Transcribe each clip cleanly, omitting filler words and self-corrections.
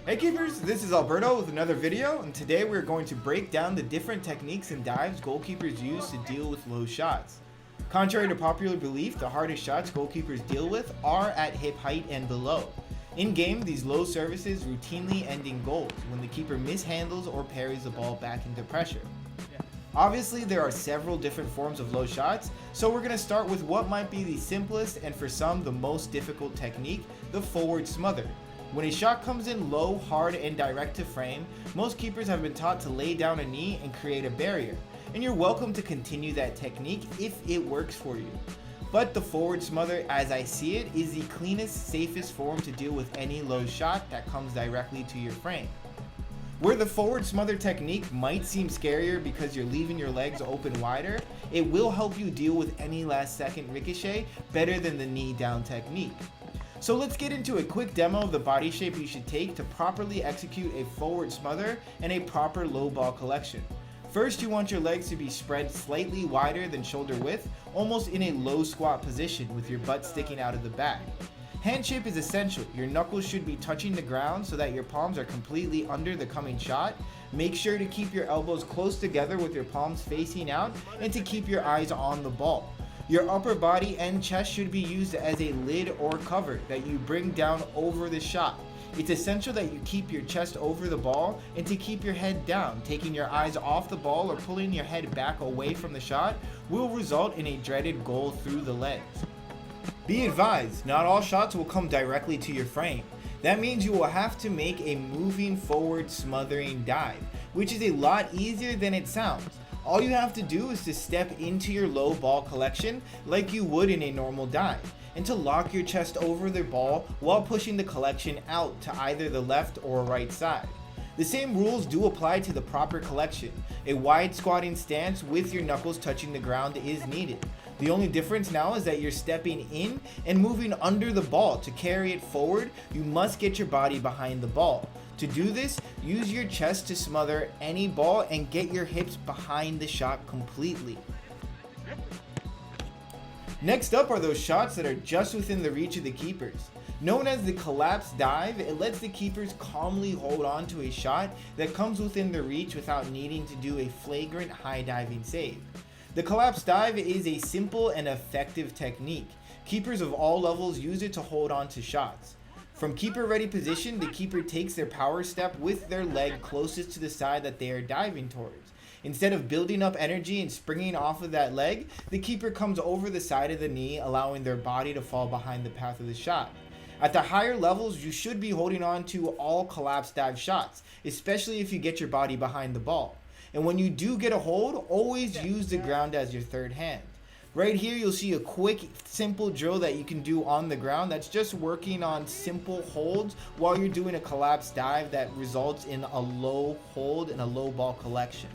Hey keepers, this is Alberto with another video, and today we're going to break down the different techniques and dives goalkeepers use to deal with low shots. Contrary to popular belief, the hardest shots goalkeepers deal with are at hip height and below. In game, these low services routinely end in goals when the keeper mishandles or parries the ball back into pressure. Obviously, there are several different forms of low shots, so we're going to start with what might be the simplest and for some the most difficult technique, the forward smother. When a shot comes in low, hard, and direct to frame, most keepers have been taught to lay down a knee and create a barrier, and you're welcome to continue that technique if it works for you. But the forward smother, as I see it, is the cleanest, safest form to deal with any low shot that comes directly to your frame. Where the forward smother technique might seem scarier because you're leaving your legs open wider, it will help you deal with any last second ricochet better than the knee down technique. So let's get into a quick demo of the body shape you should take to properly execute a forward smother and a proper low ball collection. First, you want your legs to be spread slightly wider than shoulder width, almost in a low squat position with your butt sticking out of the back. Hand shape is essential. Your knuckles should be touching the ground so that your palms are completely under the coming shot. Make sure to keep your elbows close together with your palms facing out and to keep your eyes on the ball. Your upper body and chest should be used as a lid or cover that you bring down over the shot. It's essential that you keep your chest over the ball and to keep your head down. Taking your eyes off the ball or pulling your head back away from the shot will result in a dreaded goal through the legs. Be advised, not all shots will come directly to your frame. That means you will have to make a moving forward smothering dive, which is a lot easier than it sounds. All you have to do is to step into your low ball collection like you would in a normal dive, and to lock your chest over the ball while pushing the collection out to either the left or right side. The same rules do apply to the proper collection. A wide squatting stance with your knuckles touching the ground is needed. The only difference now is that you're stepping in and moving under the ball. To carry it forward, you must get your body behind the ball. To do this, use your chest to smother any ball and get your hips behind the shot completely. Next up are those shots that are just within the reach of the keepers. Known as the collapse dive, it lets the keepers calmly hold on to a shot that comes within their reach without needing to do a flagrant high diving save. The collapse dive is a simple and effective technique. Keepers of all levels use it to hold on to shots. From keeper ready position, the keeper takes their power step with their leg closest to the side that they are diving towards. Instead of building up energy and springing off of that leg, the keeper comes over the side of the knee, allowing their body to fall behind the path of the shot. At the higher levels, you should be holding on to all collapse dive shots, especially if you get your body behind the ball. And when you do get a hold, always use the ground as your third hand. Right here, you'll see a quick, simple drill that you can do on the ground that's just working on simple holds while you're doing a collapse dive that results in a low hold and a low ball collection.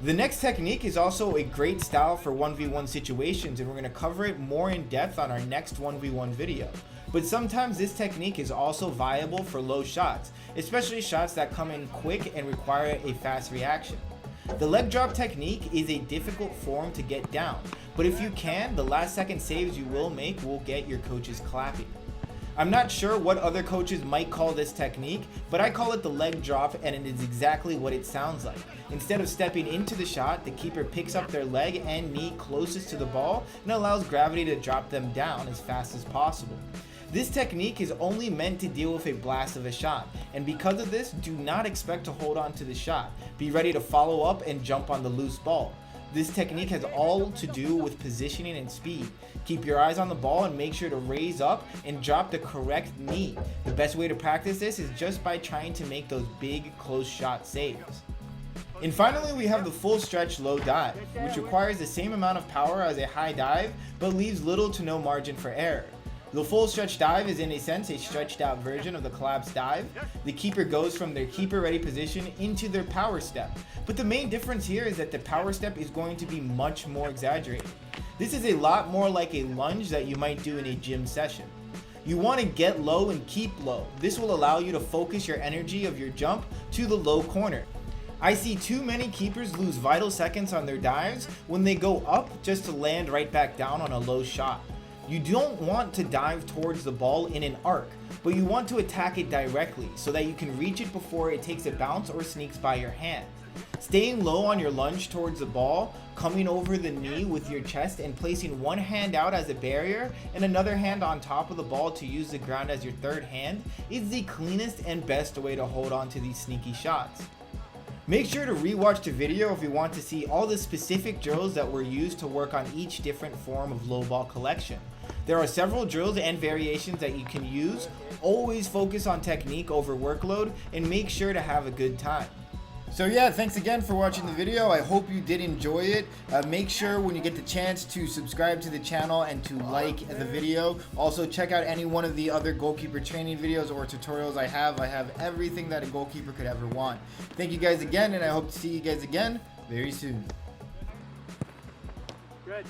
The next technique is also a great style for 1v1 situations, and we're going to cover it more in depth on our next 1v1 video. But sometimes this technique is also viable for low shots, especially shots that come in quick and require a fast reaction. The leg drop technique is a difficult form to get down, but if you can, the last second saves you will make will get your coaches clapping. I'm not sure what other coaches might call this technique, but I call it the leg drop, and it is exactly what it sounds like. Instead of stepping into the shot, the keeper picks up their leg and knee closest to the ball and allows gravity to drop them down as fast as possible. This technique is only meant to deal with a blast of a shot, and because of this, do not expect to hold on to the shot. Be ready to follow up and jump on the loose ball. This technique has all to do with positioning and speed. Keep your eyes on the ball and make sure to raise up and drop the correct knee. The best way to practice this is just by trying to make those big close shot saves. And finally, we have the full stretch low dive, which requires the same amount of power as a high dive, but leaves little to no margin for error. The full stretch dive is in a sense a stretched out version of the collapse dive. The keeper goes from their keeper ready position into their power step. But the main difference here is that the power step is going to be much more exaggerated. This is a lot more like a lunge that you might do in a gym session. You want to get low and keep low. This will allow you to focus your energy of your jump to the low corner. I see too many keepers lose vital seconds on their dives when they go up just to land right back down on a low shot. You don't want to dive towards the ball in an arc. but you want to attack it directly so that you can reach it before it takes a bounce or sneaks by your hand. Staying low on your lunge towards the ball, coming over the knee with your chest and placing one hand out as a barrier and another hand on top of the ball to use the ground as your third hand is the cleanest and best way to hold on to these sneaky shots. Make sure to rewatch the video if you want to see all the specific drills that were used to work on each different form of low ball collection. There are several drills and variations that you can use. Always focus on technique over workload and make sure to have a good time. So yeah, thanks again for watching the video. I hope you did enjoy it. Make sure when you get the chance to subscribe to the channel and to like the video. Also check out any one of the other goalkeeper training videos or tutorials I have. I have everything that a goalkeeper could ever want. Thank you guys again, and I hope to see you guys again very soon. Good.